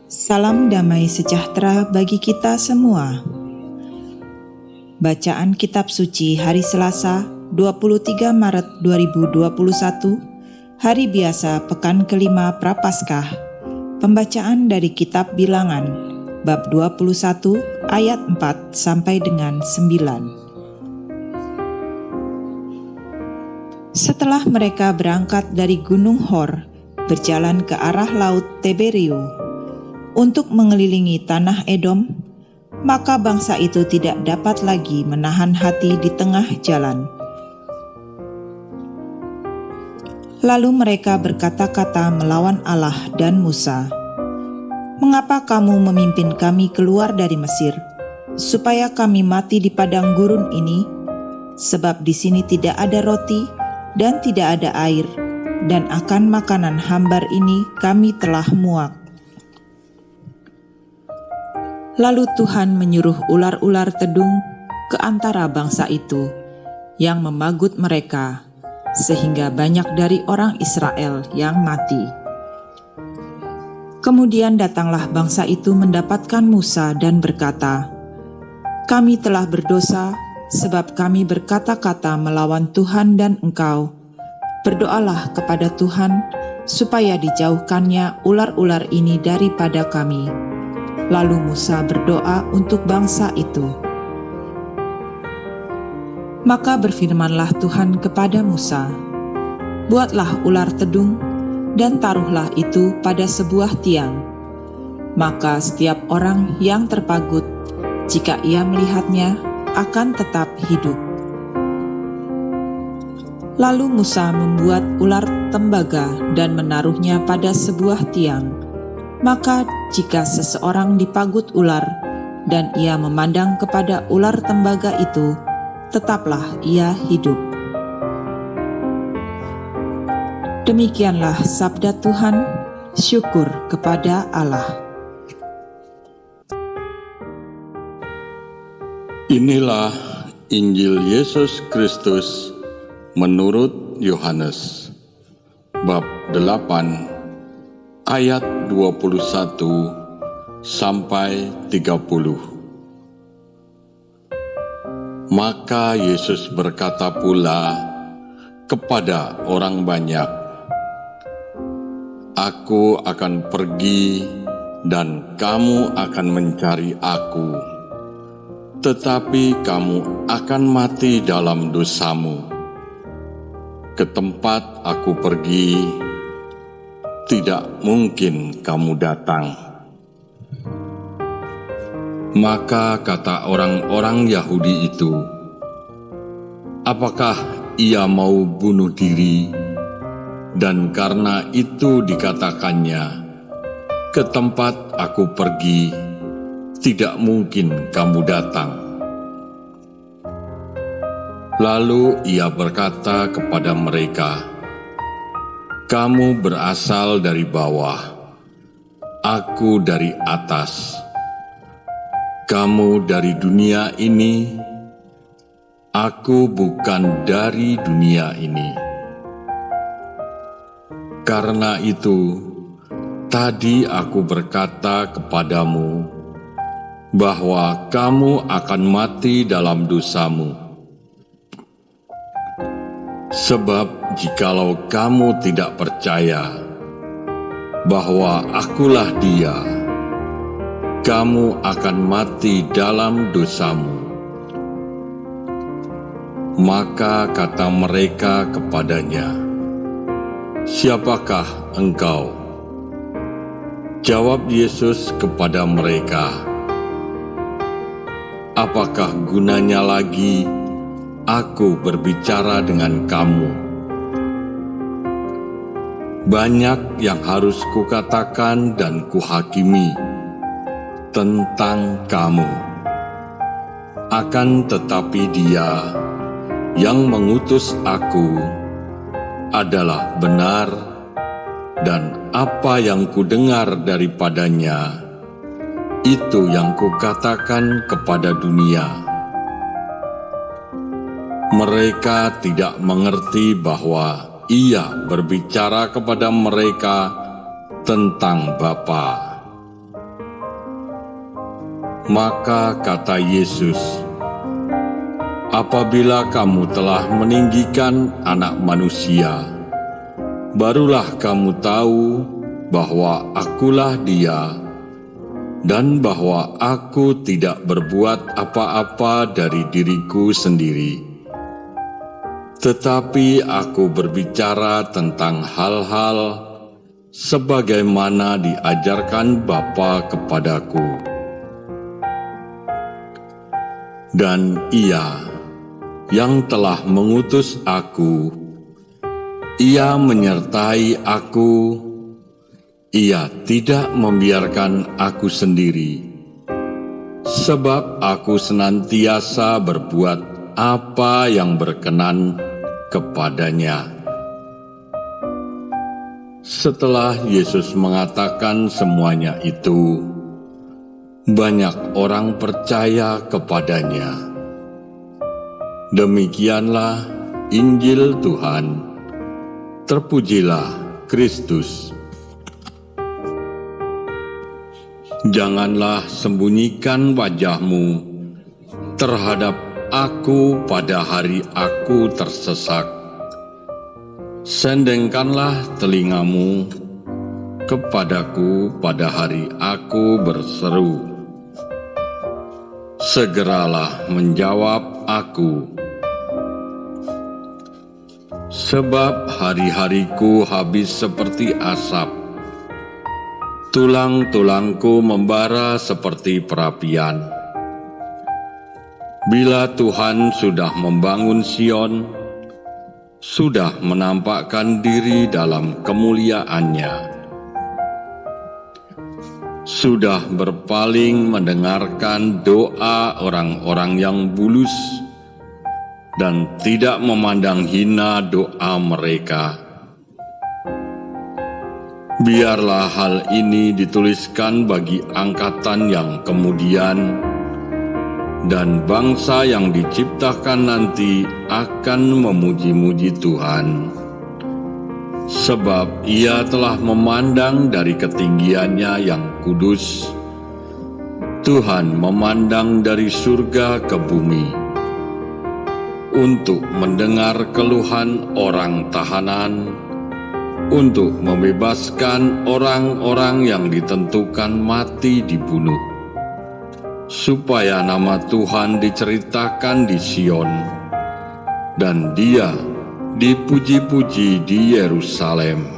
Salam damai sejahtera bagi kita semua. Bacaan Kitab Suci hari Selasa, 23 Maret 2021, hari biasa pekan kelima Prapaskah. Pembacaan dari Kitab Bilangan, bab 21 ayat 4 sampai dengan 9. Setelah mereka berangkat dari Gunung Hor, berjalan ke arah Laut Tiberio untuk mengelilingi tanah Edom, maka bangsa itu tidak dapat lagi menahan hati di tengah jalan. Lalu mereka berkata-kata melawan Allah dan Musa, "Mengapa kamu memimpin kami keluar dari Mesir, supaya kami mati di padang gurun ini? Sebab di sini tidak ada roti dan tidak ada air, dan akan makanan hambar ini kami telah muak." Lalu Tuhan menyuruh ular-ular tedung ke antara bangsa itu, yang memagut mereka, sehingga banyak dari orang Israel yang mati. Kemudian datanglah bangsa itu mendapatkan Musa dan berkata, "Kami telah berdosa, sebab kami berkata-kata melawan Tuhan dan engkau. Berdoalah kepada Tuhan, supaya dijauhkannya ular-ular ini daripada kami." Lalu Musa berdoa untuk bangsa itu. Maka berfirmanlah Tuhan kepada Musa, "Buatlah ular tedung, dan taruhlah itu pada sebuah tiang. Maka setiap orang yang terpagut, jika ia melihatnya, akan tetap hidup." Lalu Musa membuat ular tembaga dan menaruhnya pada sebuah tiang. Maka jika seseorang dipagut ular dan ia memandang kepada ular tembaga itu, tetaplah ia hidup. Demikianlah sabda Tuhan. Syukur kepada Allah. Inilah Injil Yesus Kristus menurut Yohanes, bab 8 ayat 21 sampai 30. Maka Yesus berkata pula kepada orang banyak, "Aku akan pergi dan kamu akan mencari Aku, tetapi kamu akan mati dalam dosamu. Ke tempat Aku pergi, tidak mungkin kamu datang." Maka kata orang-orang Yahudi itu, "Apakah ia mau bunuh diri?" Dan karena itu dikatakannya, "Ke tempat Aku pergi, tidak mungkin kamu datang." Lalu ia berkata kepada mereka, "Kamu berasal dari bawah, Aku dari atas. Kamu dari dunia ini, Aku bukan dari dunia ini. Karena itu, tadi Aku berkata kepadamu bahwa kamu akan mati dalam dosamu. Sebab jikalau kamu tidak percaya bahwa Akulah Dia, kamu akan mati dalam dosamu." Maka kata mereka kepadanya, "Siapakah engkau?" Jawab Yesus kepada mereka, "Apakah gunanya lagi Aku berbicara dengan kamu? Banyak yang harus kukatakan dan kuhakimi tentang kamu. Akan tetapi Dia yang mengutus Aku adalah benar, dan apa yang kudengar daripadanya, itu yang kukatakan kepada dunia." Mereka tidak mengerti bahwa Ia berbicara kepada mereka tentang Bapa. Maka kata Yesus, apabila kamu telah meninggikan Anak Manusia, barulah kamu tahu bahwa Akulah Dia, dan bahwa Aku tidak berbuat apa-apa dari diriku sendiri, tetapi Aku berbicara tentang hal-hal sebagaimana diajarkan Bapa kepadaku. Dan Ia yang telah mengutus Aku, Ia menyertai Aku. Ia tidak membiarkan Aku sendiri, sebab Aku senantiasa berbuat apa yang berkenan kepadanya. Setelah Yesus mengatakan semuanya itu, banyak orang percaya kepadanya. Demikianlah Injil Tuhan. Terpujilah Kristus. Janganlah sembunyikan wajahmu terhadap Aku pada hari Aku tersesak. Sendengkanlah telingamu kepadaku pada hari Aku berseru. Segeralah menjawab Aku, sebab hari-hariku habis seperti asap, tulang-tulangku membara seperti perapian. Bila Tuhan sudah membangun Sion, sudah menampakkan diri dalam kemuliaannya, sudah berpaling mendengarkan doa orang-orang yang bulus, dan tidak memandang hina doa mereka. Biarlah hal ini dituliskan bagi angkatan yang kemudian, dan bangsa yang diciptakan nanti akan memuji-muji Tuhan, sebab Ia telah memandang dari ketinggiannya yang kudus. Tuhan memandang dari surga ke bumi untuk mendengar keluhan orang tahanan, untuk membebaskan orang-orang yang ditentukan mati dibunuh, supaya nama Tuhan diceritakan di Sion, dan Dia dipuji-puji di Yerusalem.